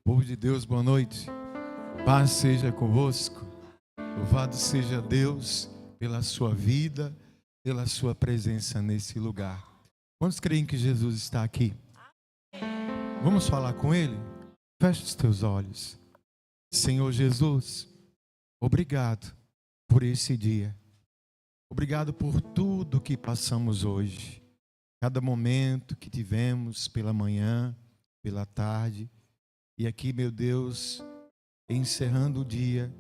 Povo de Deus, boa noite. Paz seja convosco. Louvado seja Deus pela sua vida, pela sua presença nesse lugar. Quantos creem que Jesus está aqui? Vamos falar com Ele? Feche os teus olhos. Senhor Jesus, obrigado por esse dia. Obrigado por tudo que passamos hoje. Cada momento que tivemos pela manhã, pela tarde. E aqui, meu Deus, encerrando o dia,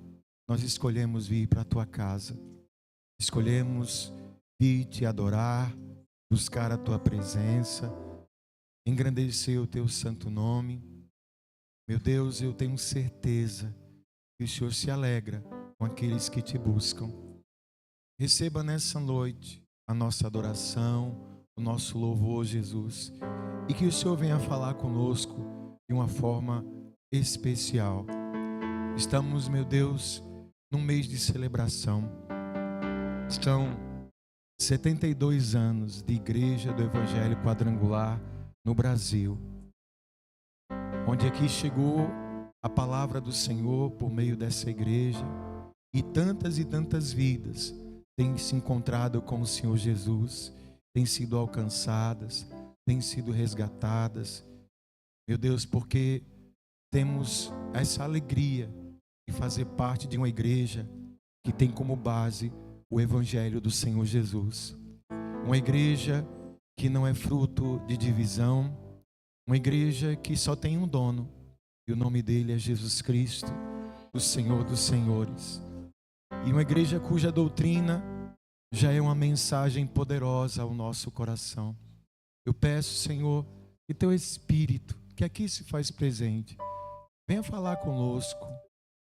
nós escolhemos vir para a tua casa. Escolhemos vir te adorar, buscar a tua presença, engrandecer o teu santo nome. Meu Deus, eu tenho certeza que o Senhor se alegra com aqueles que te buscam. Receba nessa noite a nossa adoração, o nosso louvor, Jesus, e que o Senhor venha falar conosco de uma forma especial. Estamos, meu Deus, num mês de celebração. Estão 72 anos de Igreja do Evangelho Quadrangular no Brasil, onde aqui chegou a palavra do Senhor por meio dessa igreja, e tantas vidas têm se encontrado com o Senhor Jesus, têm sido alcançadas, têm sido resgatadas. Meu Deus, porque temos essa alegria de fazer parte de uma igreja que tem como base o Evangelho do Senhor Jesus. Uma igreja que não é fruto de divisão, uma igreja que só tem um dono, e o nome dele é Jesus Cristo, o Senhor dos Senhores. E uma igreja cuja doutrina já é uma mensagem poderosa ao nosso coração. Eu peço, Senhor, que teu Espírito, que aqui se faz presente, venha falar conosco,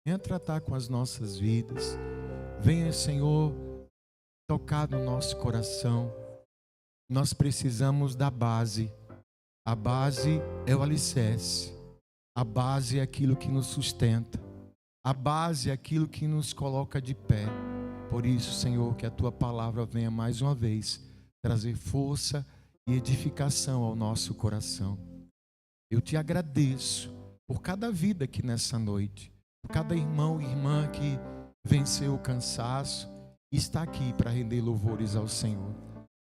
venha tratar com as nossas vidas, venha, Senhor, tocar no nosso coração. Nós precisamos da base. A base é o alicerce, a base é aquilo que nos sustenta, a base é aquilo que nos coloca de pé. Por isso, Senhor, que a tua palavra venha mais uma vez trazer força e edificação ao nosso coração. Eu te agradeço por cada vida aqui nessa noite, por cada irmão e irmã que venceu o cansaço e está aqui para render louvores ao Senhor.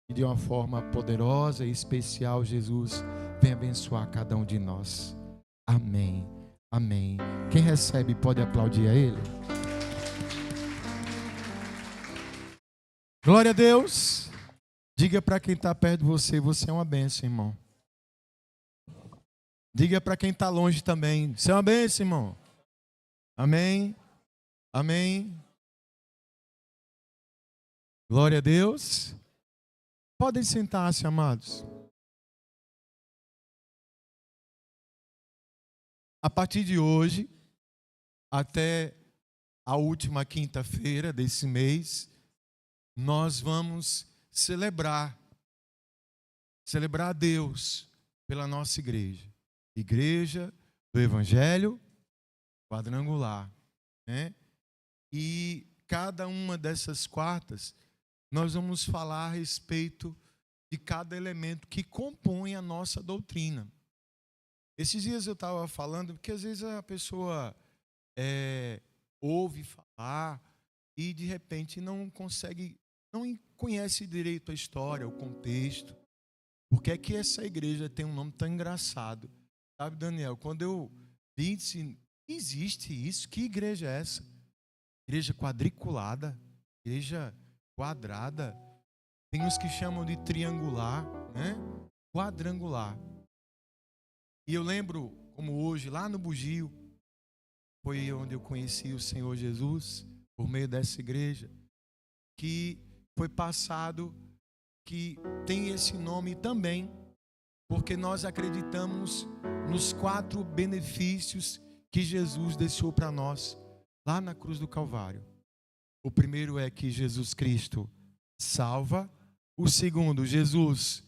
E de uma forma poderosa e especial, Jesus, vem abençoar cada um de nós. Amém. Amém. Quem recebe pode aplaudir a Ele. Glória a Deus. Diga para quem está perto de você, você é uma bênção, irmão. Diga para quem está longe também, você é uma bênção, irmão. Amém. Amém. Glória a Deus. Podem sentar-se, amados. A partir de hoje, até a última quinta-feira desse mês, nós vamos celebrar a Deus pela nossa igreja. Igreja do Evangelho Quadrangular, né? E cada uma dessas quartas nós vamos falar a respeito de cada elemento que compõe a nossa doutrina. Esses dias eu estava falando, porque às vezes a pessoa ouve falar e de repente não conhece direito a história, o contexto. Por que é que essa igreja tem um nome tão engraçado? Sabe, Daniel, quando eu vi, disse, existe isso? Que igreja é essa? Igreja quadriculada, igreja quadrada. Tem uns que chamam de triangular, né? Quadrangular. E eu lembro, como hoje, lá no Bugio, foi onde eu conheci o Senhor Jesus, por meio dessa igreja, que foi passado, que tem esse nome também, porque nós acreditamos nos 4 benefícios que Jesus deixou para nós, lá na cruz do Calvário. O primeiro é que Jesus Cristo salva. O segundo, Jesus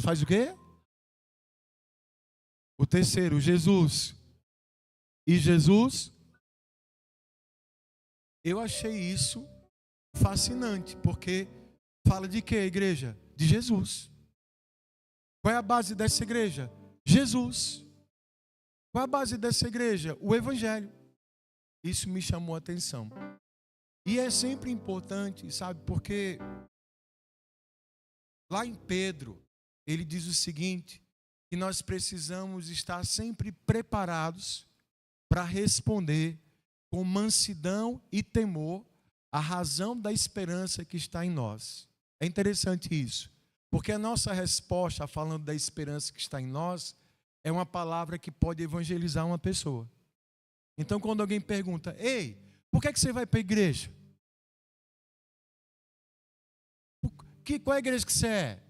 faz o quê? O terceiro, Jesus. E Jesus, eu achei isso fascinante, porque fala de quê, igreja? De Jesus. Qual é a base dessa igreja? Jesus. Qual é a base dessa igreja? O Evangelho. Isso me chamou a atenção. E é sempre importante, sabe, porque lá em Pedro, ele diz o seguinte, que nós precisamos estar sempre preparados para responder com mansidão e temor a razão da esperança que está em nós. É interessante isso, porque a nossa resposta, falando da esperança que está em nós, é uma palavra que pode evangelizar uma pessoa. Então, quando alguém pergunta, ei, por que é que você vai para a igreja? Qual é a igreja que você é?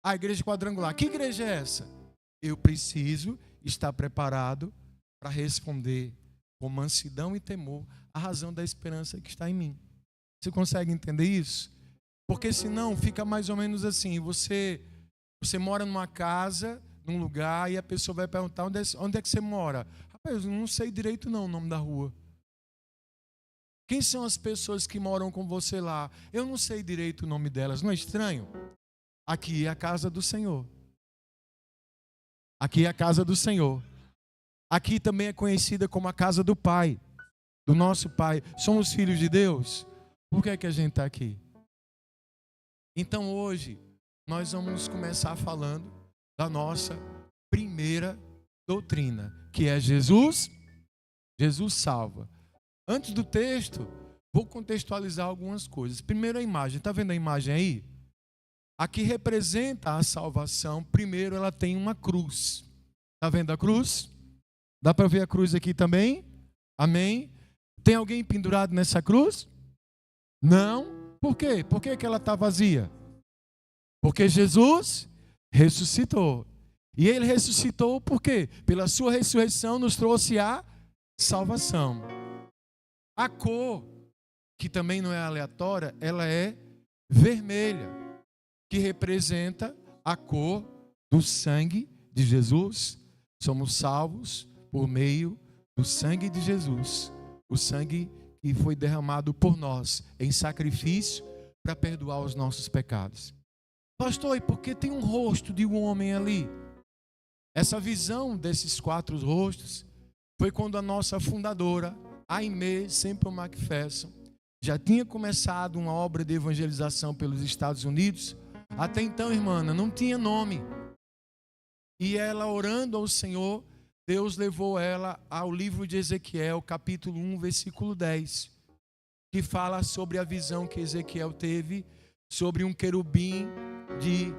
A igreja quadrangular. Que igreja é essa? Eu preciso estar preparado para responder com mansidão e temor a razão da esperança que está em mim. Você consegue entender isso? Porque senão fica mais ou menos assim, você mora numa casa, num lugar, e a pessoa vai perguntar, onde é que você mora? Rapaz, eu não sei direito não o nome da rua. Quem são as pessoas que moram com você lá? Eu não sei direito o nome delas, não é estranho? Aqui é a casa do Senhor. Aqui é a casa do Senhor. Aqui também é conhecida como a casa do Pai, do nosso Pai. Somos filhos de Deus. Por que é que a gente está aqui? Então hoje nós vamos começar falando da nossa primeira doutrina, que é Jesus salva. Antes do texto, vou contextualizar algumas coisas. Primeiro a imagem, está vendo a imagem aí? Aqui representa a salvação. Primeiro ela tem uma cruz. Está vendo a cruz? Dá para ver a cruz aqui também? Amém? Tem alguém pendurado nessa cruz? Não. Por quê? Por que ela está vazia? Porque Jesus ressuscitou. E ele ressuscitou por quê? Pela sua ressurreição nos trouxe a salvação. A cor, que também não é aleatória, ela é vermelha, que representa a cor do sangue de Jesus. Somos salvos por meio do sangue de Jesus. O sangue que foi derramado por nós em sacrifício para perdoar os nossos pecados. Pastor, e por que tem um rosto de um homem ali? Essa visão desses 4 rostos foi quando a nossa fundadora, Aimee Semple McPherson, já tinha começado uma obra de evangelização pelos Estados Unidos. Até então, irmã, não tinha nome. E ela orando ao Senhor, Deus levou ela ao livro de Ezequiel, capítulo 1, versículo 10, que fala sobre a visão que Ezequiel teve sobre um querubim de,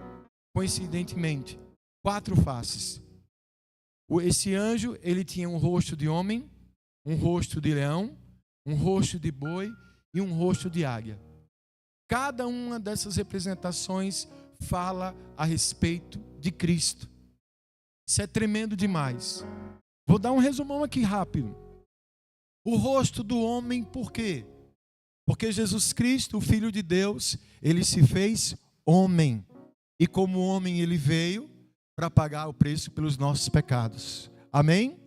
coincidentemente, 4 faces. Esse anjo, ele tinha um rosto de homem, um rosto de leão, um rosto de boi e um rosto de águia. Cada uma dessas representações fala a respeito de Cristo. Isso é tremendo demais. Vou dar um resumão aqui rápido. O rosto do homem, por quê? Porque Jesus Cristo, o Filho de Deus, ele se fez homem. E como homem ele veio para pagar o preço pelos nossos pecados. Amém?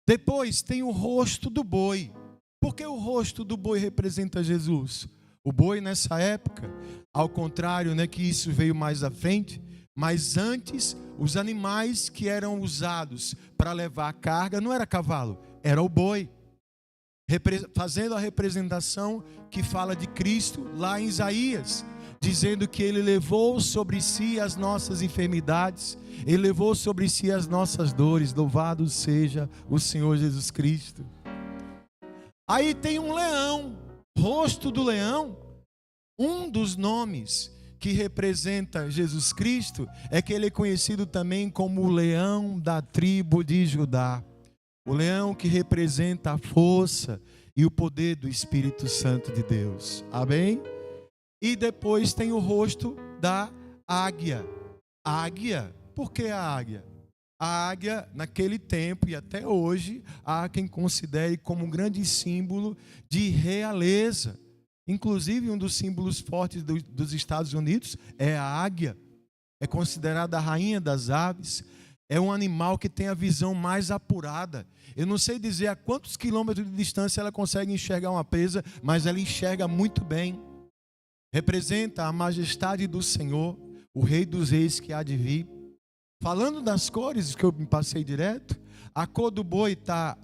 Depois tem o rosto do boi. Por que o rosto do boi representa Jesus? O boi nessa época, ao contrário, que isso veio mais à frente, mas antes os animais que eram usados para levar a carga não era cavalo, era o boi. Fazendo a representação que fala de Cristo lá em Isaías, dizendo que ele levou sobre si as nossas enfermidades, ele levou sobre si as nossas dores. Louvado seja o Senhor Jesus Cristo. Aí tem um leão, rosto do leão. Um dos nomes que representa Jesus Cristo é que ele é conhecido também como o leão da tribo de Judá. O leão que representa a força e o poder do Espírito Santo de Deus. Amém? E depois tem o rosto da águia. Águia, por que a águia? A águia, naquele tempo e até hoje, há quem considere como um grande símbolo de realeza. Inclusive, um dos símbolos fortes dos Estados Unidos é a águia. É considerada a rainha das aves. É um animal que tem a visão mais apurada. Eu não sei dizer a quantos quilômetros de distância ela consegue enxergar uma presa, mas ela enxerga muito bem. Representa a majestade do Senhor, o Rei dos Reis que há de vir. Falando das cores, que eu me passei direto, A cor do boi está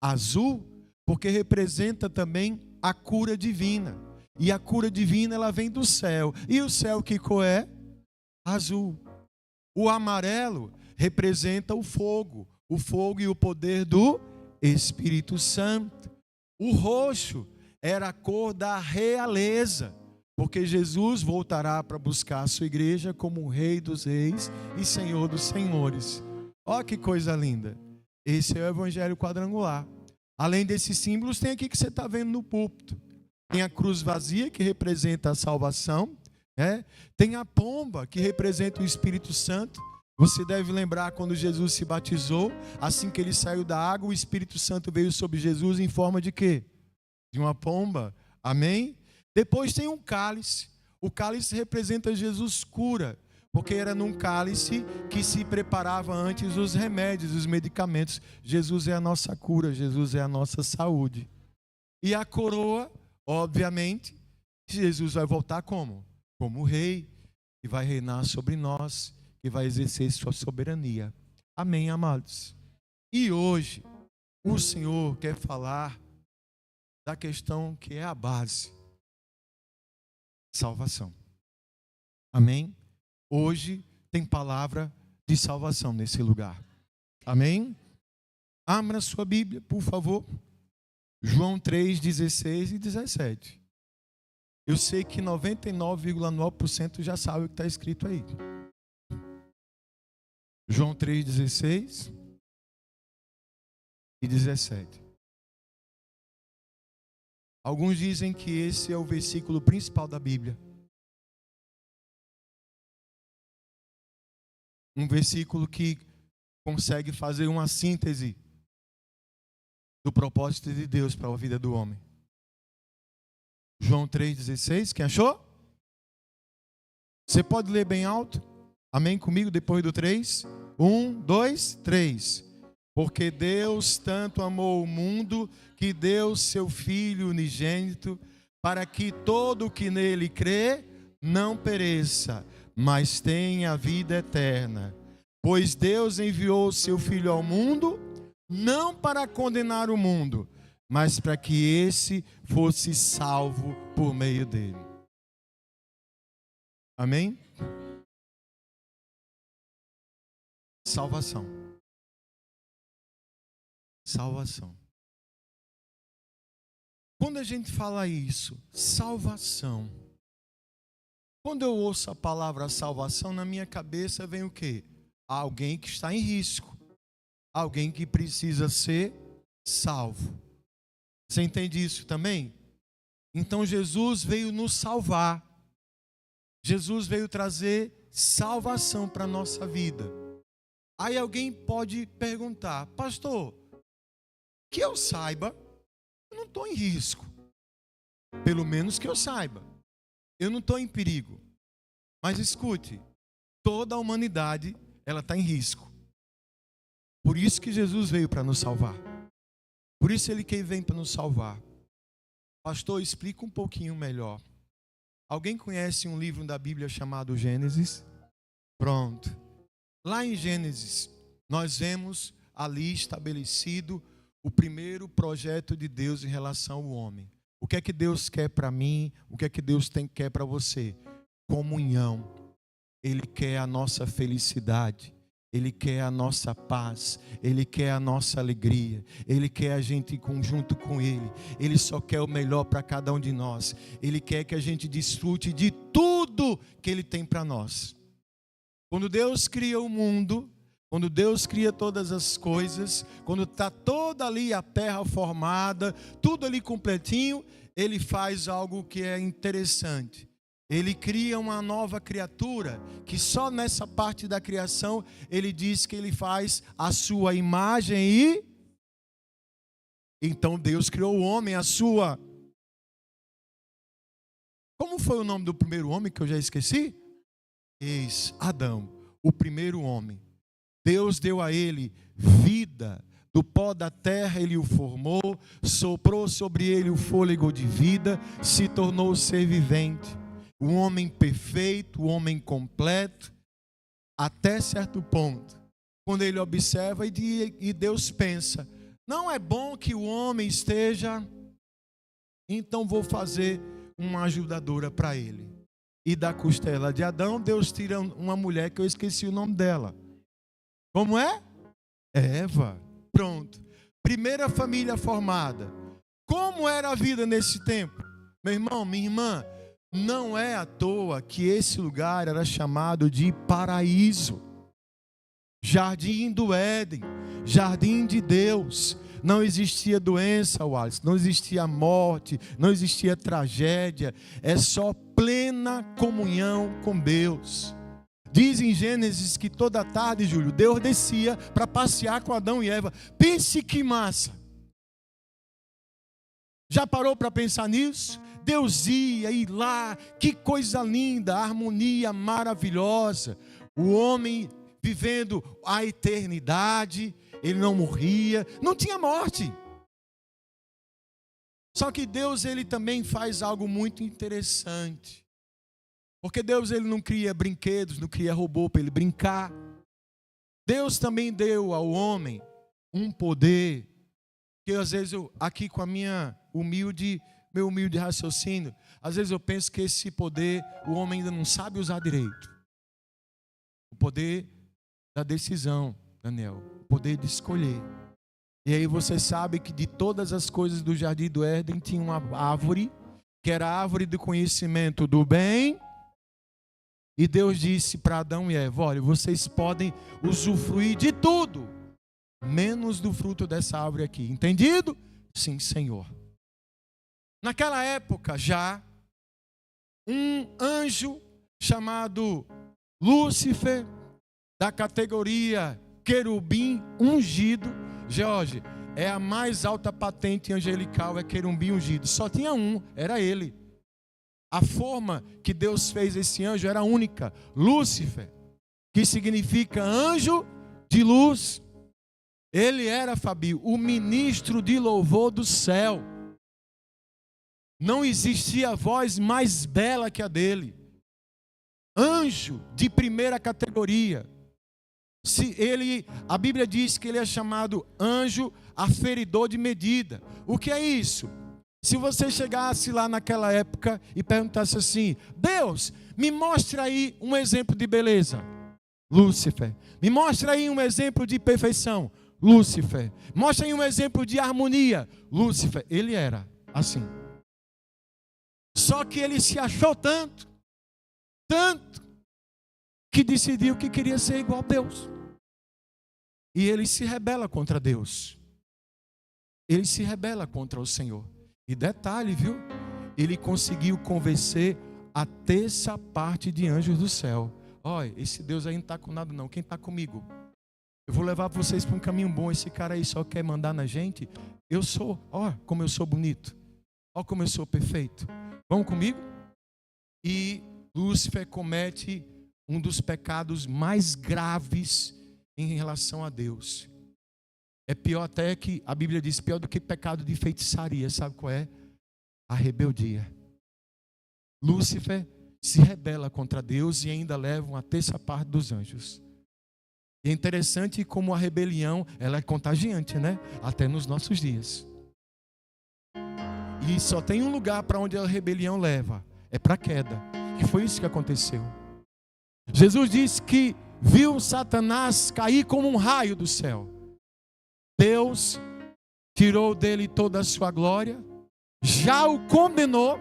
azul porque representa também a cura divina. E a cura divina, ela vem do céu. E o céu, que cor é? Azul. O amarelo representa o fogo e o poder do Espírito Santo. O roxo era a cor da realeza, porque Jesus voltará para buscar a sua igreja como o Rei dos Reis e Senhor dos Senhores. Olha que coisa linda. Esse é o Evangelho quadrangular. Além desses símbolos, tem aqui que você está vendo no púlpito. Tem a cruz vazia, que representa a salvação. Tem a pomba, que representa o Espírito Santo. Você deve lembrar quando Jesus se batizou, assim que ele saiu da água, o Espírito Santo veio sobre Jesus em forma de quê? De uma pomba. Amém? Depois tem um cálice. O cálice representa Jesus cura, porque era num cálice que se preparava antes os remédios, os medicamentos. Jesus é a nossa cura, Jesus é a nossa saúde. E a coroa, obviamente, Jesus vai voltar como? Como rei, que vai reinar sobre nós, que vai exercer sua soberania. Amém, amados? E hoje, o Senhor quer falar da questão que é a base: salvação. Amém? Hoje tem palavra de salvação nesse lugar. Amém? Abra sua Bíblia, por favor. João 3, 16 e 17. Eu sei que 99,9% já sabe o que está escrito aí. João 3, 16 e 17. Alguns dizem que esse é o versículo principal da Bíblia. Um versículo que consegue fazer uma síntese do propósito de Deus para a vida do homem. João 3,16, quem achou? Você pode ler bem alto? Amém comigo depois do 3? 1, 2, 3. Porque Deus tanto amou o mundo que deu seu Filho unigênito, para que todo o que nele crê não pereça, mas tenha a vida eterna. Pois Deus enviou o seu Filho ao mundo, não para condenar o mundo, mas para que esse fosse salvo por meio dele. Amém? Salvação. Salvação. Quando a gente fala isso, salvação. Quando eu ouço a palavra salvação, na minha cabeça vem o quê? Alguém que está em risco. Alguém que precisa ser salvo. Você entende isso também? Então Jesus veio nos salvar. Jesus veio trazer salvação para a nossa vida. Aí alguém pode perguntar: pastor, que eu saiba, eu não estou em risco. Pelo menos que eu saiba. Eu não estou em perigo. Mas escute, toda a humanidade, ela está em risco. Por isso que Jesus veio para nos salvar. Por isso ele que vem para nos salvar. Pastor, explica um pouquinho melhor. Alguém conhece um livro da Bíblia chamado Gênesis? Pronto. Lá em Gênesis, nós vemos ali estabelecido o primeiro projeto de Deus em relação ao homem. O que é que Deus quer para mim? O que é que Deus quer para você? Comunhão. Ele quer a nossa felicidade. Ele quer a nossa paz. Ele quer a nossa alegria. Ele quer a gente em conjunto com Ele. Ele só quer o melhor para cada um de nós. Ele quer que a gente desfrute de tudo que Ele tem para nós. Quando Deus cria o mundo, quando Deus cria todas as coisas, quando está toda ali a terra formada, tudo ali completinho, Ele faz algo que é interessante. Ele cria uma nova criatura, que só nessa parte da criação, Ele diz que Ele faz a sua imagem e... Então Deus criou o homem, a sua... Como foi o nome do primeiro homem que eu já esqueci? Adão, o primeiro homem. Deus deu a ele vida, do pó da terra ele o formou, soprou sobre ele o fôlego de vida, se tornou ser vivente. Um homem perfeito, um homem completo, até certo ponto. quando ele observa e Deus pensa: não é bom que o homem esteja, então vou fazer uma ajudadora para ele. E da costela de Adão, Deus tira uma mulher que eu esqueci o nome dela. Como é? Eva. Pronto. Primeira família formada. Como era a vida nesse tempo? Meu irmão, minha irmã, não é à toa que esse lugar era chamado de paraíso. Jardim do Éden, jardim de Deus. Não existia doença, Wallace, não existia morte, não existia tragédia. É só plena comunhão com Deus. Diz em Gênesis que toda tarde, Júlio, Deus descia para passear com Adão e Eva. Pense que massa. Já parou para pensar nisso? Deus ia ir lá, que coisa linda, harmonia maravilhosa. O homem vivendo a eternidade, ele não morria, não tinha morte. Só que Deus, ele também faz algo muito interessante. Porque Deus, ele não cria brinquedos, não cria robô para ele brincar. Deus também deu ao homem um poder, que às vezes aqui com a meu humilde raciocínio, às vezes eu penso que esse poder o homem ainda não sabe usar direito. O poder da decisão, Daniel, o poder de escolher. E aí você sabe que de todas as coisas do Jardim do Éden tinha uma árvore, que era a árvore do conhecimento do bem. E Deus disse para Adão e Eva: olha, vocês podem usufruir de tudo, menos do fruto dessa árvore aqui. Entendido? Sim, Senhor. Naquela época já, um anjo chamado Lúcifer, da categoria querubim ungido. Jorge, é a mais alta patente angelical, é querubim ungido. Só tinha um, era ele. A forma que Deus fez esse anjo era única. Lúcifer, que significa anjo de luz. Ele era, Fabio, o ministro de louvor do céu. Não existia voz mais bela que a dele. Anjo de primeira categoria. A Bíblia diz que ele é chamado anjo aferidor de medida. O que é isso? Se você chegasse lá naquela época e perguntasse assim: Deus, me mostra aí um exemplo de beleza. Lúcifer. Me mostra aí um exemplo de perfeição. Lúcifer. Mostra aí um exemplo de harmonia. Lúcifer. Ele era assim. Só que ele se achou tanto, que decidiu que queria ser igual a Deus. E ele se rebela contra Deus. Ele se rebela contra o Senhor. E detalhe, viu? Ele conseguiu convencer a terça parte de anjos do céu. Olha, esse Deus aí não está com nada não. Quem está comigo? Eu vou levar vocês para um caminho bom. Esse cara aí só quer mandar na gente. Eu sou, ó, como eu sou bonito. Ó, como eu sou perfeito. Vão comigo? E Lúcifer comete um dos pecados mais graves em relação a Deus. É pior até que, a Bíblia diz, pior do que pecado de feitiçaria. Sabe qual é? A rebeldia. Lúcifer se rebela contra Deus e ainda leva uma terça parte dos anjos. E é interessante como a rebelião, ela é contagiante, né? Até nos nossos dias. E só tem um lugar para onde a rebelião leva. É para a queda. Que foi isso que aconteceu. Jesus disse que viu Satanás cair como um raio do céu. Deus tirou dele toda a sua glória, já o condenou.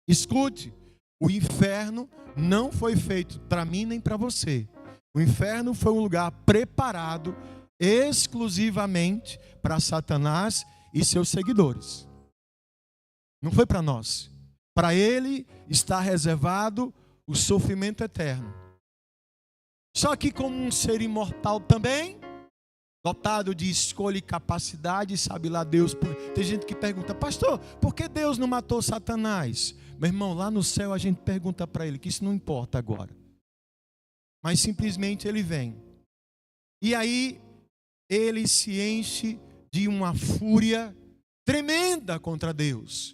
Escute, o inferno não foi feito para mim nem para você. O inferno foi um lugar preparado exclusivamente para Satanás e seus seguidores. Não foi para nós. Para ele está reservado o sofrimento eterno. Só que como um ser imortal também, dotado de escolha e capacidade, sabe lá Deus. Tem gente que pergunta: pastor, por que Deus não matou Satanás? Meu irmão, lá no céu a gente pergunta para ele, que isso não importa agora. Mas simplesmente ele vem. E aí ele se enche de uma fúria tremenda contra Deus.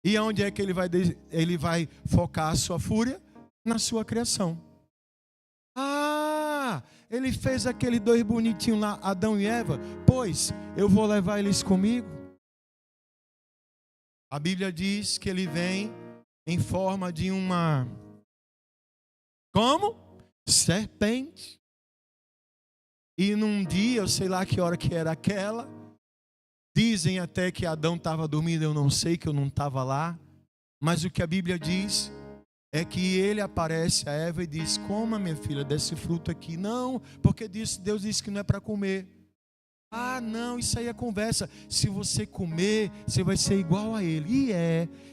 E aonde é que ele vai focar a sua fúria? Na sua criação. Ah, ele fez aquele dois bonitinhos lá, Adão e Eva. Pois, eu vou levar eles comigo. A Bíblia diz que ele vem em forma de uma... Como? Serpente. E num dia, eu sei lá que hora que era aquela, dizem até que Adão estava dormindo, eu não sei, que eu não estava lá. Mas o que a Bíblia diz é que ele aparece a Eva e diz: coma, minha filha, desse fruto aqui. Não, porque Deus disse que não é para comer. Ah, não, isso aí é conversa. Se você comer, você vai ser igual a ele.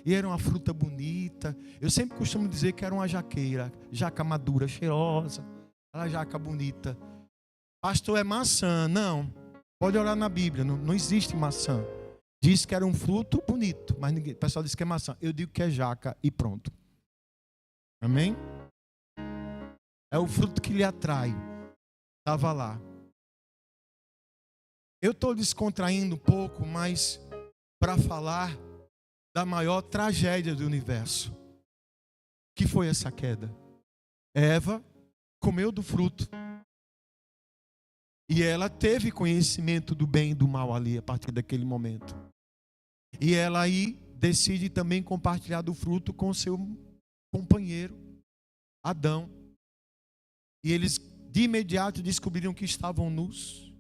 E era uma fruta bonita. Eu sempre costumo dizer que era uma jaqueira, jaca madura, cheirosa, aquela jaca bonita. Pastor, é maçã. Não, pode olhar na Bíblia, não existe maçã. Diz que era um fruto bonito, mas o pessoal diz que é maçã. Eu digo que é jaca e pronto. Amém? É o fruto que lhe atrai. Estava lá. Eu estou descontraindo um pouco, mas para falar da maior tragédia do universo, que foi essa queda. Eva comeu do fruto. E ela teve conhecimento do bem e do mal ali, a partir daquele momento. E ela aí decide também compartilhar do fruto com seu companheiro, Adão. E eles de imediato descobriram que estavam nus.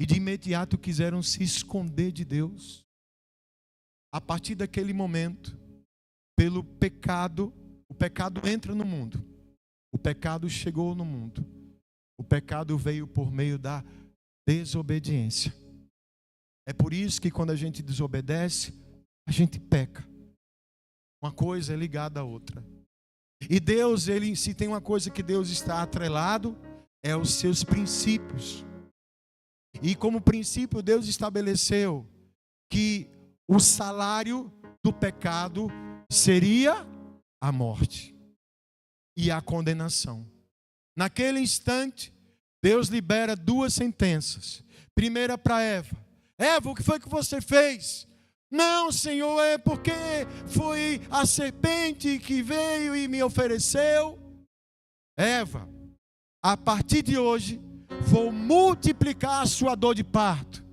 E de imediato quiseram se esconder de Deus. A partir daquele momento, pelo pecado, o pecado entra no mundo. O pecado chegou no mundo. O pecado veio por meio da desobediência. É por isso que quando a gente desobedece, a gente peca. Uma coisa é ligada à outra. E Deus, se tem uma coisa que Deus está atrelado, é os seus princípios. E como princípio, Deus estabeleceu que o salário do pecado seria a morte e a condenação. Naquele instante, Deus libera duas sentenças. Primeira para Eva. Eva, o que foi que você fez? Não, Senhor, é porque foi a serpente que veio e me ofereceu. Eva, a partir de hoje, vou multiplicar a sua dor de parto.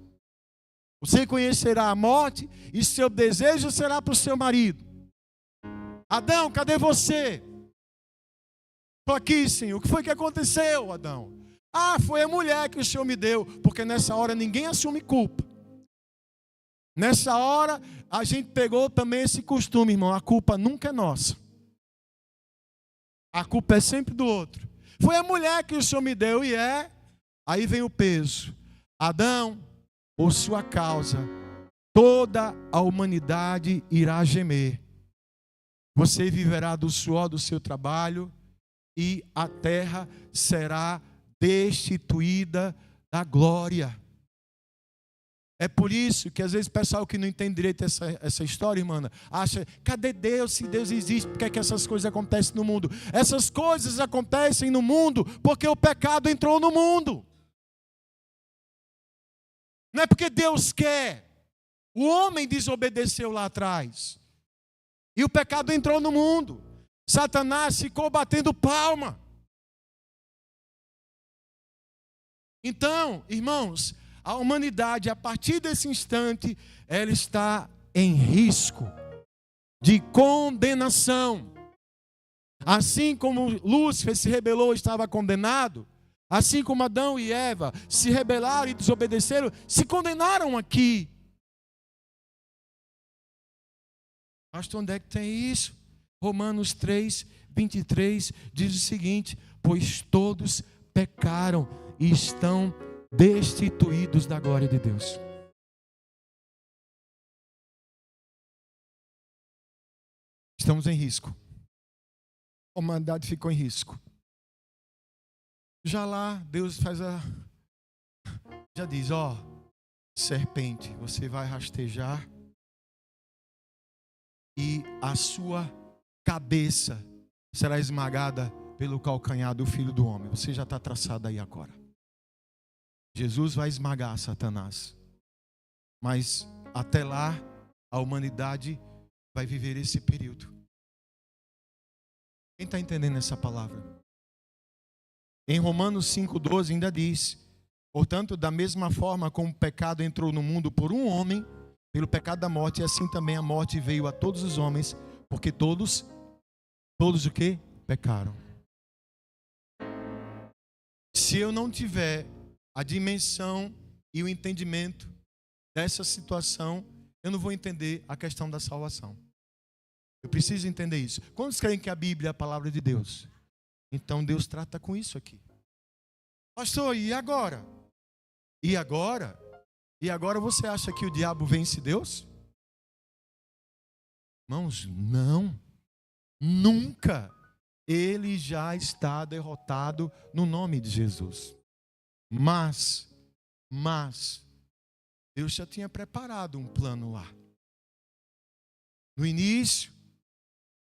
Você conhecerá a morte e seu desejo será para o seu marido. Adão, cadê você? Estou aqui, Senhor. O que foi que aconteceu, Adão? Ah, foi a mulher que o Senhor me deu. Porque nessa hora ninguém assume culpa. Nessa hora a gente pegou também esse costume, irmão. A culpa nunca é nossa. A culpa é sempre do outro. Foi a mulher que o Senhor me deu e é. Aí vem o peso. Adão, por sua causa, toda a humanidade irá gemer. Você viverá do suor do seu trabalho e a terra será destituída da glória. É por isso que às vezes o pessoal que não entende direito essa história, irmã, acha, cadê Deus? Se Deus existe, por que é que essas coisas acontecem no mundo? Essas coisas acontecem no mundo porque o pecado entrou no mundo. Não é porque Deus quer. O homem desobedeceu lá atrás. E o pecado entrou no mundo. Satanás ficou batendo palma. Então, irmãos, a humanidade, a partir desse instante, ela está em risco de condenação. Assim como Lúcifer se rebelou e estava condenado, assim como Adão e Eva se rebelaram e desobedeceram, se condenaram aqui. Pastor, onde é que tem isso? Romanos 3, 23 diz o seguinte: pois todos pecaram e estão destituídos da glória de Deus. Estamos em risco. A humanidade ficou em risco. Já lá, Deus já diz, serpente, você vai rastejar e a sua cabeça será esmagada pelo calcanhar do Filho do Homem. Você já está traçado aí agora. Jesus vai esmagar Satanás. Mas até lá, a humanidade vai viver esse período. Quem está entendendo essa palavra? Em Romanos 5,12 ainda diz: portanto, da mesma forma como o pecado entrou no mundo por um homem, pelo pecado da morte, assim também a morte veio a todos os homens, porque todos o quê? Pecaram. Se eu não tiver a dimensão e o entendimento dessa situação, eu não vou entender a questão da salvação. Eu preciso entender isso. Quantos creem que a Bíblia é a palavra de Deus? Então Deus trata com isso aqui. Pastor, e agora? E agora? E agora você acha que o diabo vence Deus? Irmãos, não. Nunca. Ele já está derrotado no nome de Jesus. Mas, Deus já tinha preparado um plano lá. No início,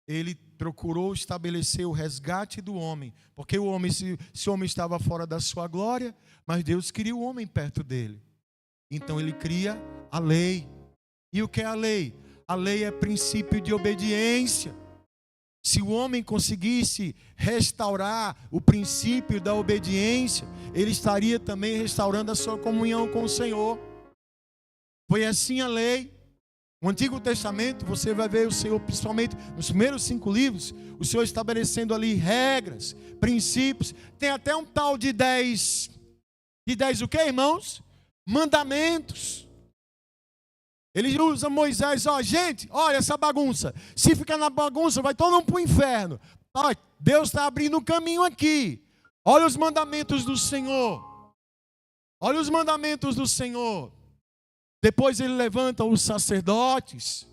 Ele procurou estabelecer o resgate do homem, porque o homem, se o homem estava fora da sua glória, mas Deus queria o homem perto dele. Então Ele cria a lei. E o que é a lei? A lei é princípio de obediência. Se o homem conseguisse restaurar o princípio da obediência, ele estaria também restaurando a sua comunhão com o Senhor. Foi assim a lei. No Antigo Testamento, você vai ver o Senhor, principalmente nos primeiros 5 livros, o Senhor estabelecendo ali regras, princípios. Tem até um tal de 10 o que, irmãos? Mandamentos. Ele usa Moisés, gente, olha essa bagunça. Se ficar na bagunça, vai todo mundo para o inferno. Deus está abrindo um caminho aqui. Olha os mandamentos do Senhor. Olha os mandamentos do Senhor. Depois ele levanta os sacerdotes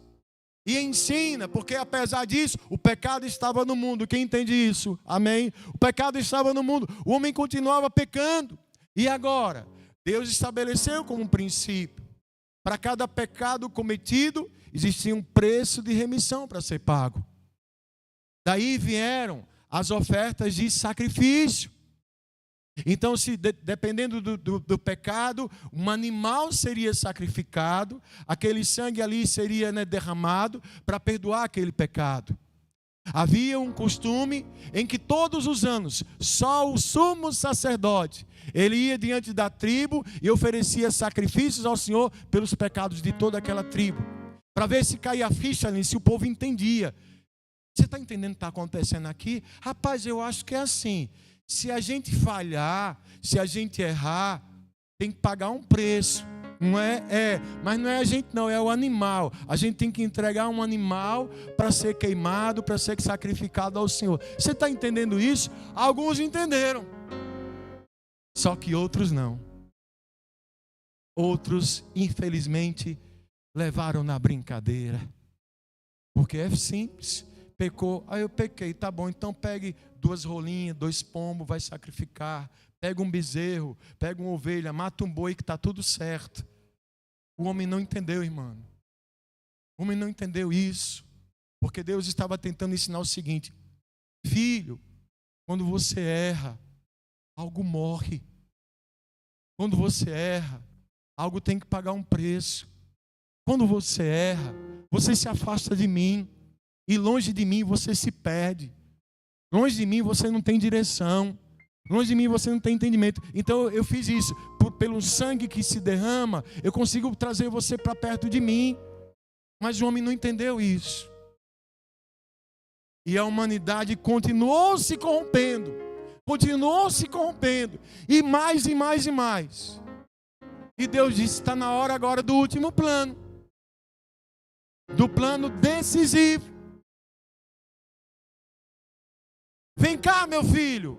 e ensina, porque apesar disso, o pecado estava no mundo. Quem entende isso? Amém? O pecado estava no mundo. O homem continuava pecando. E agora? Deus estabeleceu como um princípio. Para cada pecado cometido, existia um preço de remissão para ser pago. Daí vieram as ofertas de sacrifício. Então, dependendo do pecado, um animal seria sacrificado, aquele sangue ali seria derramado para perdoar aquele pecado. Havia um costume em que todos os anos, só o sumo sacerdote, ele ia diante da tribo e oferecia sacrifícios ao Senhor pelos pecados de toda aquela tribo, para ver se caía a ficha ali, se o povo entendia. Você está entendendo o que está acontecendo aqui? Rapaz, eu acho que é assim. Se a gente falhar, se a gente errar, tem que pagar um preço. Não é? Mas não é a gente não, é o animal. A gente tem que entregar um animal para ser queimado, para ser sacrificado ao Senhor. Você está entendendo isso? Alguns entenderam. Só que outros não. Outros, infelizmente, levaram na brincadeira. Porque é simples. Pecou, eu pequei, tá bom, então pegue 2 rolinhas, 2 pombos, vai sacrificar. Pega um bezerro, pega uma ovelha, mata um boi que está tudo certo. O homem não entendeu, irmão. O homem não entendeu isso. Porque Deus estava tentando ensinar o seguinte: filho, quando você erra, algo morre. Quando você erra, algo tem que pagar um preço. Quando você erra, você se afasta de mim. E longe de mim você se perde. Longe de mim você não tem direção. Longe de mim você não tem entendimento. Então eu fiz isso. Pelo sangue que se derrama, eu consigo trazer você para perto de mim. Mas o homem não entendeu isso. E a humanidade continuou se corrompendo. Continuou se corrompendo. E mais e mais e mais. E Deus disse: está na hora agora do último plano. Do plano decisivo. Vem cá, meu filho.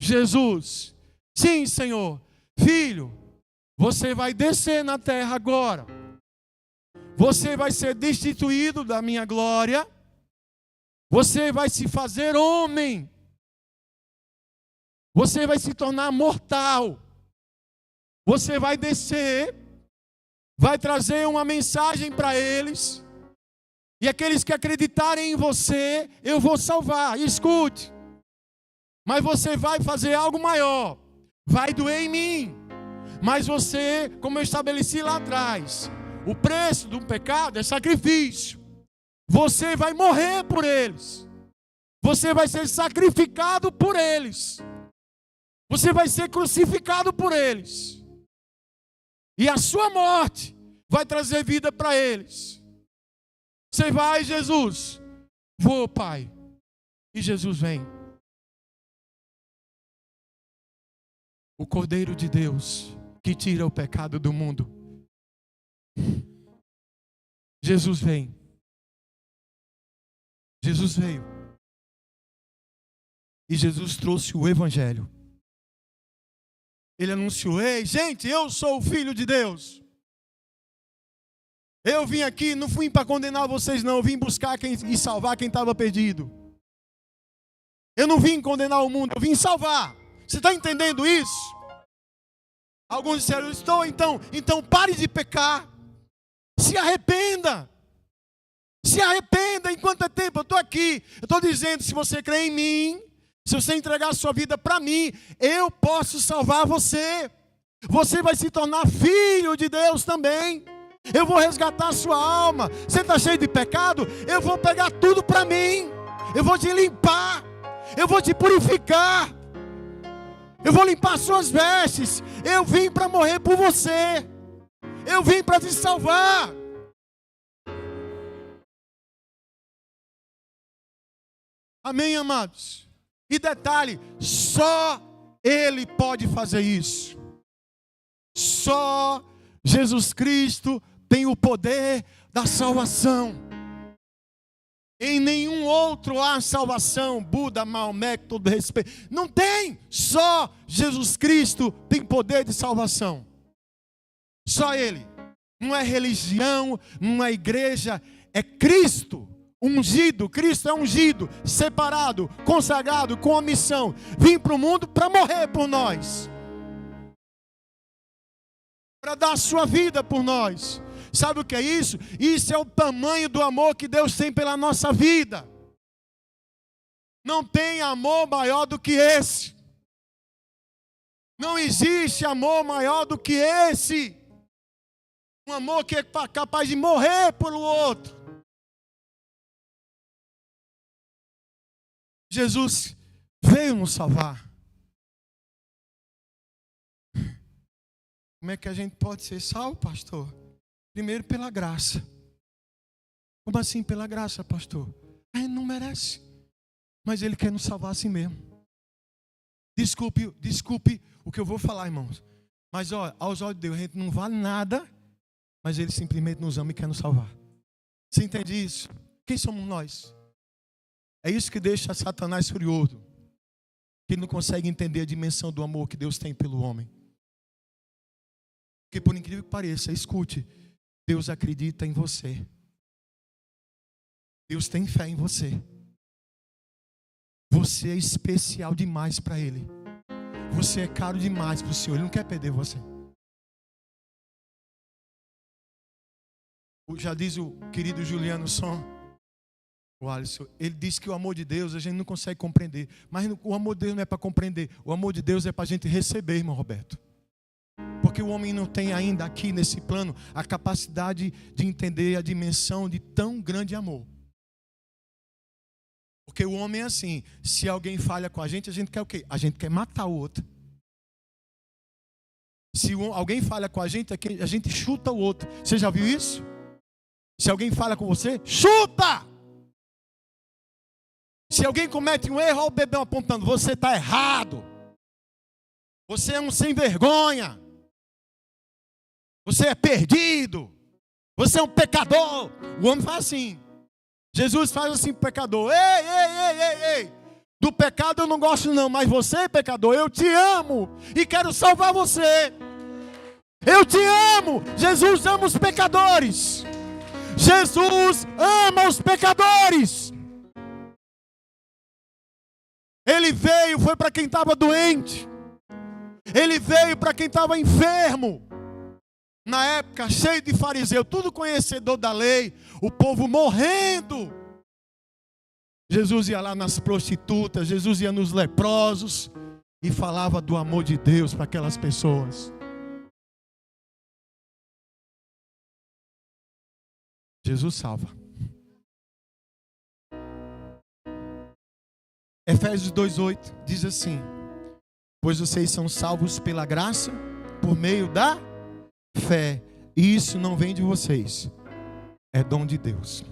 Jesus. Sim, Senhor. Filho, você vai descer na terra agora. Você vai ser destituído da minha glória. Você vai se fazer homem. Você vai se tornar mortal. Você vai descer. Vai trazer uma mensagem para eles. E aqueles que acreditarem em você, eu vou salvar. Escute. Mas você vai fazer algo maior. Vai doer em mim. Mas você, como eu estabeleci lá atrás, o preço do pecado é sacrifício. Você vai morrer por eles. Você vai ser sacrificado por eles. Você vai ser crucificado por eles. E a sua morte vai trazer vida para eles. Você vai, Jesus. Vou, Pai. E Jesus vem. O Cordeiro de Deus que tira o pecado do mundo. Jesus vem. Jesus veio. E Jesus trouxe o Evangelho. Ele anunciou: ei, gente, eu sou o Filho de Deus. Eu vim aqui, não fui para condenar vocês não, eu vim buscar e salvar quem estava perdido. Eu não vim condenar o mundo, eu vim salvar. Você está entendendo isso? Alguns disseram: eu estou, então pare de pecar. Se arrependa. Se arrependa enquanto é tempo. Eu estou aqui. Eu estou dizendo, se você crê em mim, se você entregar a sua vida para mim, eu posso salvar você. Você vai se tornar filho de Deus também. Eu vou resgatar a sua alma. Você está cheio de pecado? Eu vou pegar tudo para mim. Eu vou te limpar. Eu vou te purificar. Eu vou limpar suas vestes. Eu vim para morrer por você. Eu vim para te salvar. Amém, amados? E detalhe, só Ele pode fazer isso. Só Jesus Cristo tem o poder da salvação. Em nenhum outro há salvação. Buda, Maomé, com todo respeito. Não tem. Só Jesus Cristo tem poder de salvação. Só Ele. Não é religião, não é igreja, é Cristo. Ungido, Cristo é ungido, separado, consagrado, com a missão. Vim para o mundo para morrer por nós. Para dar a sua vida por nós. Sabe o que é isso? Isso é o tamanho do amor que Deus tem pela nossa vida. Não tem amor maior do que esse. Não existe amor maior do que esse. Um amor que é capaz de morrer pelo outro. Jesus veio nos salvar. Como é que a gente pode ser salvo, pastor? Primeiro pela graça. Como assim pela graça, pastor? A gente não merece. Mas Ele quer nos salvar assim mesmo. Desculpe o que eu vou falar, irmãos. Mas aos olhos de Deus a gente não vale nada. Mas Ele simplesmente nos ama e quer nos salvar. Você entende isso? Quem somos nós? É isso que deixa Satanás furioso. Que ele não consegue entender a dimensão do amor que Deus tem pelo homem. Porque por incrível que pareça, escute, Deus acredita em você. Deus tem fé em você. Você é especial demais para Ele. Você é caro demais para o Senhor. Ele não quer perder você. Já diz o querido Juliano Som, o Alisson, ele diz que o amor de Deus a gente não consegue compreender. Mas o amor de Deus não é para compreender. O amor de Deus é para a gente receber, irmão Roberto. Porque o homem não tem ainda aqui nesse plano a capacidade de entender a dimensão de tão grande amor. Porque o homem é assim, se alguém falha com a gente quer o quê? A gente quer matar o outro. Se alguém falha com a gente chuta o outro. Você já viu isso? Se alguém fala com você, chuta! Se alguém comete um erro, olha o bebê apontando, você está errado. Você é um sem vergonha. Você é perdido. Você é um pecador. O homem faz assim. Jesus faz assim pro pecador. Ei. Do pecado eu não gosto não, mas você, pecador, eu te amo e quero salvar você. Eu te amo. Jesus ama os pecadores. Jesus ama os pecadores. Ele veio, foi para quem estava doente. Ele veio para quem estava enfermo. Na época, cheio de fariseu, tudo conhecedor da lei, o povo morrendo. Jesus ia lá nas prostitutas, Jesus ia nos leprosos e falava do amor de Deus para aquelas pessoas. Jesus salva. Efésios 2:8 diz assim: Pois vocês são salvos pela graça, por meio da fé. E isso não vem de vocês. É dom de Deus.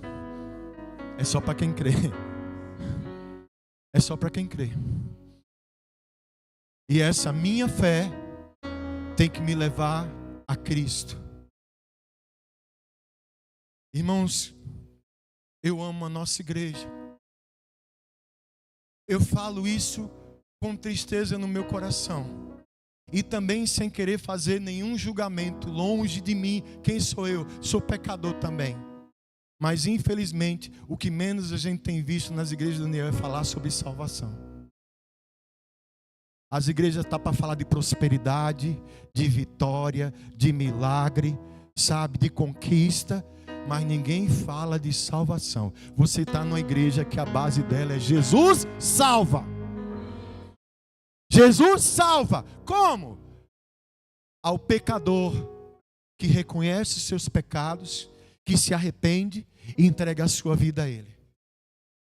É só para quem crê. É só para quem crê. E essa minha fé tem que me levar a Cristo. Irmãos, eu amo a nossa igreja. Eu falo isso com tristeza no meu coração. E também sem querer fazer nenhum julgamento. Longe de mim, quem sou eu? Sou pecador também. Mas infelizmente, o que menos a gente tem visto nas igrejas do União é falar sobre salvação. As igrejas estão para falar de prosperidade, de vitória, de milagre, sabe, de conquista. Mas ninguém fala de salvação. Você está numa igreja que a base dela é Jesus salva. Jesus salva. Como? Ao pecador que reconhece os seus pecados, que se arrepende e entrega a sua vida a Ele.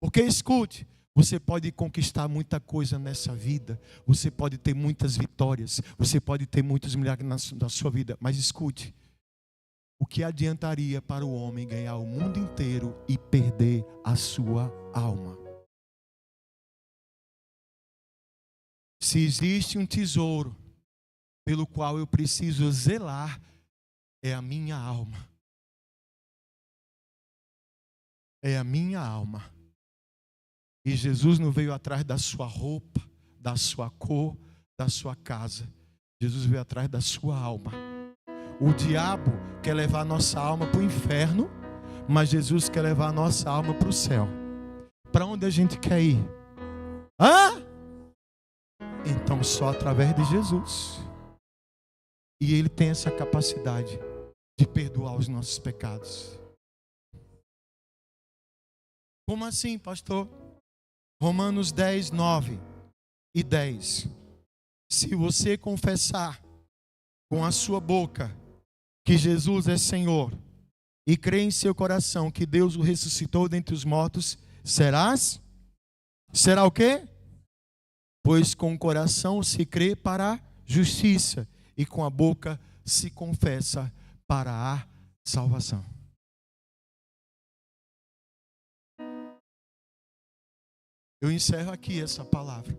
Porque escute, você pode conquistar muita coisa nessa vida, você pode ter muitas vitórias, você pode ter muitos milagres na sua vida, mas escute, o que adiantaria para o homem ganhar o mundo inteiro e perder a sua alma? Se existe um tesouro pelo qual eu preciso zelar, é a minha alma. É a minha alma. E Jesus não veio atrás da sua roupa, da sua cor, da sua casa. Jesus veio atrás da sua alma. O diabo quer levar a nossa alma para o inferno, mas Jesus quer levar a nossa alma para o céu. Para onde a gente quer ir? Então só através de Jesus. E Ele tem essa capacidade de perdoar os nossos pecados. Como assim, pastor? Romanos 10, 9 e 10. Se você confessar com a sua boca que Jesus é Senhor e crer em seu coração que Deus o ressuscitou dentre os mortos, será o quê? Pois com o coração se crê para a justiça e com a boca se confessa para a salvação. Eu encerro aqui essa palavra,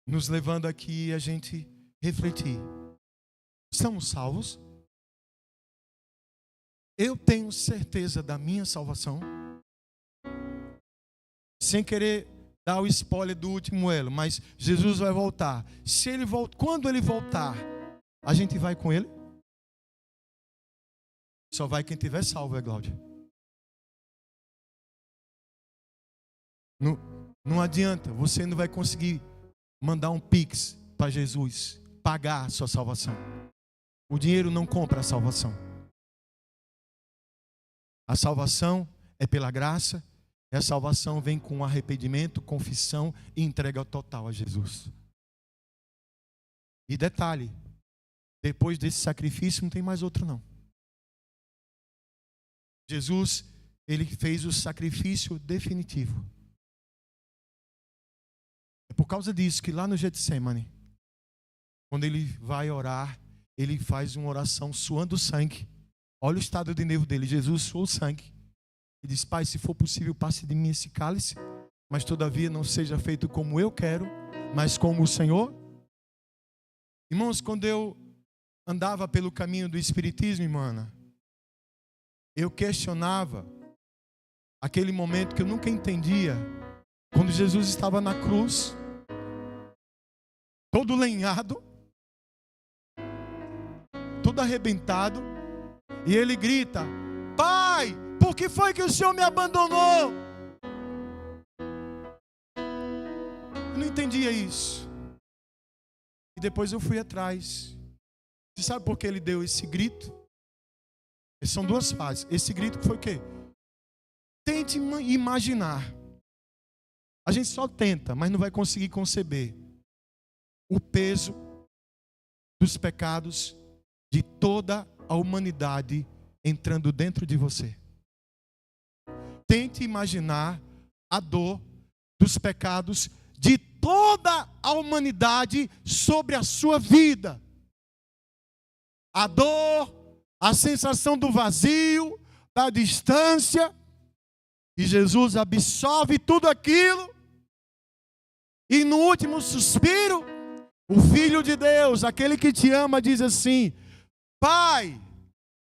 nos levando aqui a gente refletir. Estamos salvos? Eu tenho certeza da minha salvação? Sem querer dar o spoiler do último elo, mas Jesus vai voltar. Quando Ele voltar, a gente vai com Ele? Só vai quem tiver salvo, Cláudia. Não adianta, você não vai conseguir mandar um pix para Jesus, pagar a sua salvação. O dinheiro não compra a salvação. A salvação é pela graça. E a salvação vem com arrependimento, confissão e entrega total a Jesus. E detalhe, depois desse sacrifício não tem mais outro não. Jesus, Ele fez o sacrifício definitivo. É por causa disso que lá no Getsemane, quando Ele vai orar, Ele faz uma oração suando sangue. Olha o estado de nervo dele. Jesus suou sangue. E diz: Pai, se for possível, passe de mim esse cálice, mas todavia não seja feito como eu quero, mas como o Senhor. Irmãos, quando eu andava pelo caminho do Espiritismo, irmã, eu questionava aquele momento que eu nunca entendia, quando Jesus estava na cruz, todo lenhado, todo arrebentado, e Ele grita: Pai, por que foi que o Senhor me abandonou? Eu não entendia isso. E depois eu fui atrás. Você sabe por que Ele deu esse grito? São duas fases. Esse grito foi o quê? Tente imaginar. A gente só tenta, mas não vai conseguir conceber o peso dos pecados de toda a humanidade entrando dentro de você. Tente imaginar a dor dos pecados de toda a humanidade sobre a sua vida. A dor, a sensação do vazio, da distância. E Jesus absorve tudo aquilo. E no último suspiro, o Filho de Deus, aquele que te ama, diz assim: Pai,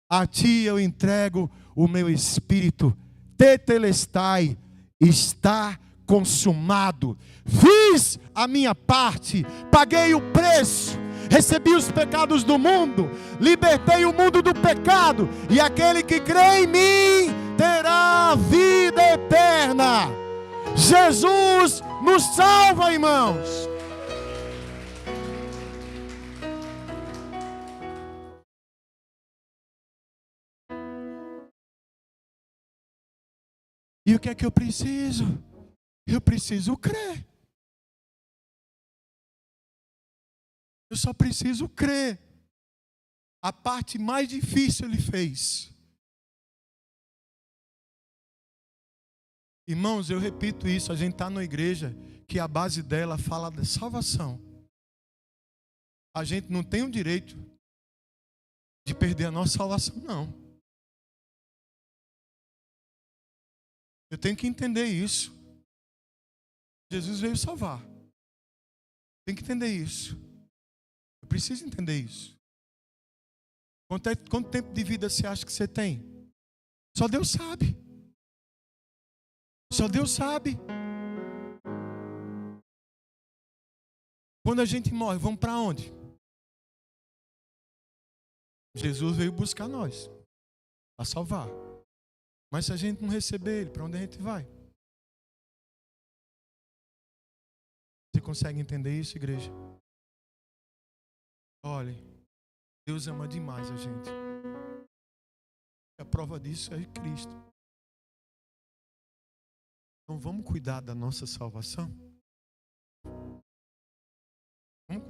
a ti eu entrego o meu espírito. Tetelestai, está consumado. Fiz a minha parte, paguei o preço, recebi os pecados do mundo, libertei o mundo do pecado, e aquele que crê em mim terá a vida eterna. Jesus nos salva, irmãos. E o que é que eu preciso? Eu preciso crer. Eu só preciso crer. A parte mais difícil Ele fez. Irmãos, eu repito isso, a gente está na igreja que a base dela fala da salvação. A gente não tem o direito de perder a nossa salvação, não. Eu tenho que entender isso. Jesus veio salvar. Tem que entender isso. Eu preciso entender isso. Quanto tempo de vida você acha que você tem? Só Deus sabe. Só Deus sabe. Quando a gente morre, vamos para onde? Jesus veio buscar nós, para salvar. Mas se a gente não receber Ele, para onde a gente vai? Você consegue entender isso, igreja? Olha, Deus ama demais a gente. A prova disso é Cristo. Então vamos cuidar da nossa salvação?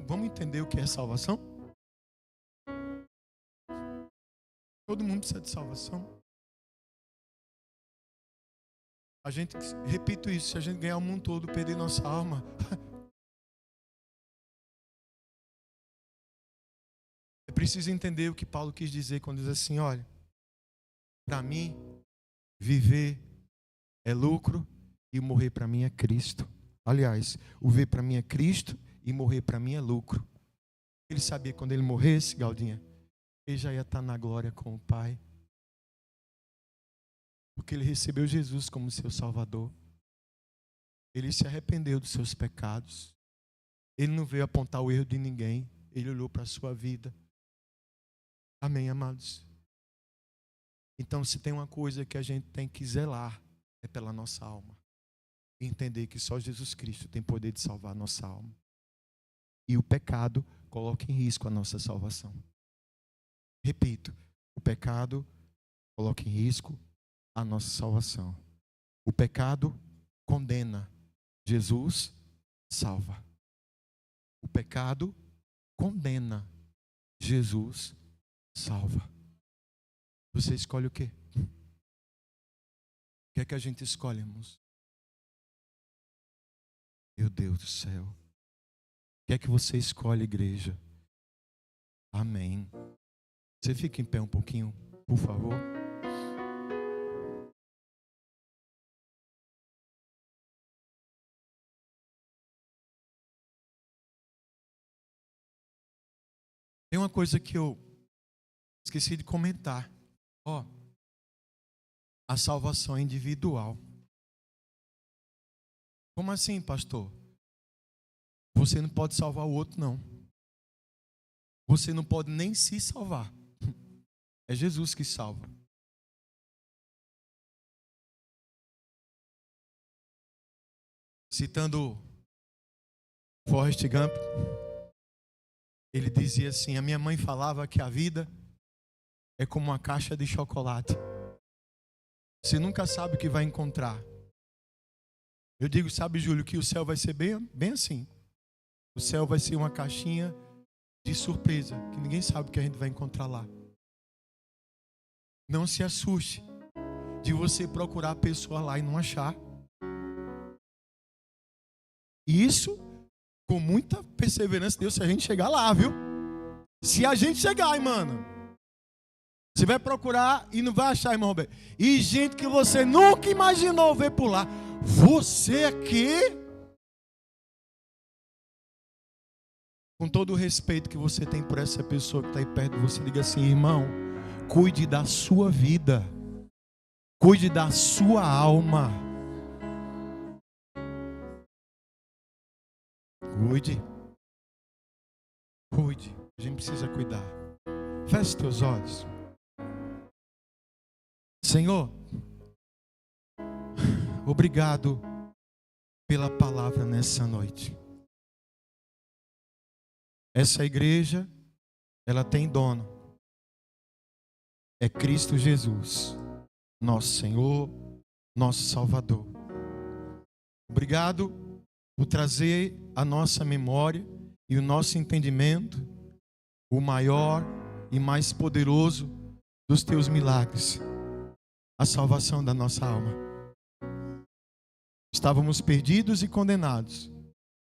Vamos entender o que é salvação? Todo mundo precisa de salvação. A gente, repito isso, se a gente ganhar o mundo todo, perder nossa alma, é preciso entender o que Paulo quis dizer quando diz assim: olha, para mim, viver é lucro e morrer para mim é Cristo. Aliás, o ver para mim é Cristo e morrer para mim é lucro. Ele sabia que quando ele morresse, Galdinha, ele já ia estar na glória com o Pai. Porque ele recebeu Jesus como seu Salvador. Ele se arrependeu dos seus pecados. Ele não veio apontar o erro de ninguém. Ele olhou para a sua vida. Amém, amados? Então, se tem uma coisa que a gente tem que zelar, é pela nossa alma. E entender que só Jesus Cristo tem poder de salvar a nossa alma. E o pecado coloca em risco a nossa salvação. Repito, o pecado coloca em risco a nossa salvação. O pecado condena. Jesus salva. O pecado condena. Jesus salva. Você escolhe o quê? O que é que a gente escolhe, irmãos? Meu Deus do céu. O que é que você escolhe, igreja? Amém. Você fica em pé um pouquinho, por favor. Tem uma coisa que eu esqueci de comentar. A salvação é individual. Como assim, pastor? Você não pode salvar o outro, não. Você não pode nem se salvar. É Jesus que salva. Citando Forrest Gump, ele dizia assim: a minha mãe falava que a vida é como uma caixa de chocolate. Você nunca sabe o que vai encontrar. Eu digo, sabe, Júlio, que o céu vai ser bem assim. O céu vai ser uma caixinha de surpresa, que ninguém sabe o que a gente vai encontrar lá. Não se assuste de você procurar a pessoa lá e não achar. E isso com muita perseverança, Deus, se a gente chegar lá, viu? Se a gente chegar, hein, mano. Você vai procurar e não vai achar, irmão Roberto. E gente que você nunca imaginou ver por lá. Você aqui, com todo o respeito que você tem por essa pessoa que está aí perto de você, diga assim: irmão, cuide da sua vida, cuide da sua alma, cuide, a gente precisa cuidar. Feche teus olhos. Senhor, obrigado pela palavra nessa noite. Essa igreja, ela tem dono. É Cristo Jesus, nosso Senhor, nosso Salvador. Obrigado por trazer à nossa memória e o nosso entendimento o maior e mais poderoso dos teus milagres, a salvação da nossa alma. Estávamos perdidos e condenados,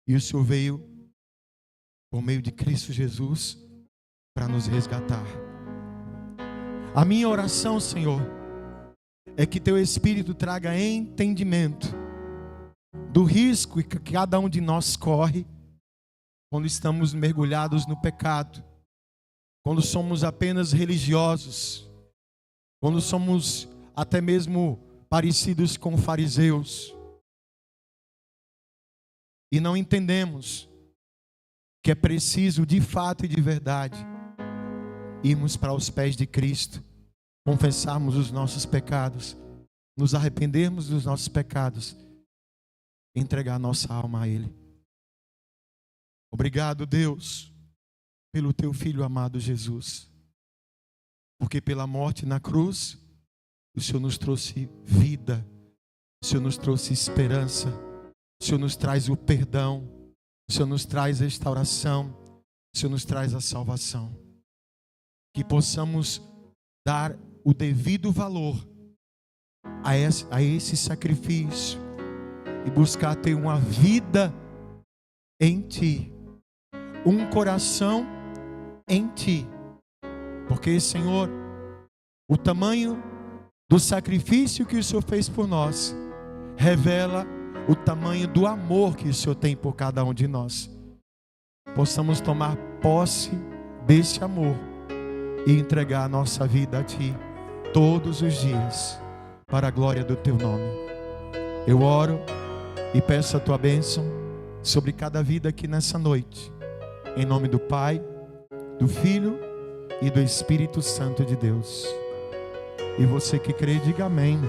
e o Senhor veio por meio de Cristo Jesus para nos resgatar. A minha oração, Senhor, é que teu Espírito traga entendimento do risco que cada um de nós corre quando estamos mergulhados no pecado, quando somos apenas religiosos, quando somos até mesmo parecidos com fariseus e não entendemos que é preciso de fato e de verdade irmos para os pés de Cristo, confessarmos os nossos pecados, nos arrependermos dos nossos pecados, entregar nossa alma a Ele. Obrigado, Deus, pelo teu Filho amado Jesus, porque pela morte na cruz o Senhor nos trouxe vida, o Senhor nos trouxe esperança, o Senhor nos traz o perdão, o Senhor nos traz a restauração, o Senhor nos traz a salvação. Que possamos dar o devido valor a esse sacrifício e buscar ter uma vida em Ti, um coração em Ti, porque, Senhor, o tamanho do sacrifício que o Senhor fez por nós revela o tamanho do amor que o Senhor tem por cada um de nós. Possamos tomar posse desse amor e entregar a nossa vida a Ti todos os dias, para a glória do Teu nome. Eu oro e peço a Tua bênção sobre cada vida aqui nessa noite, em nome do Pai, do Filho e do Espírito Santo de Deus. E você que crê, diga amém.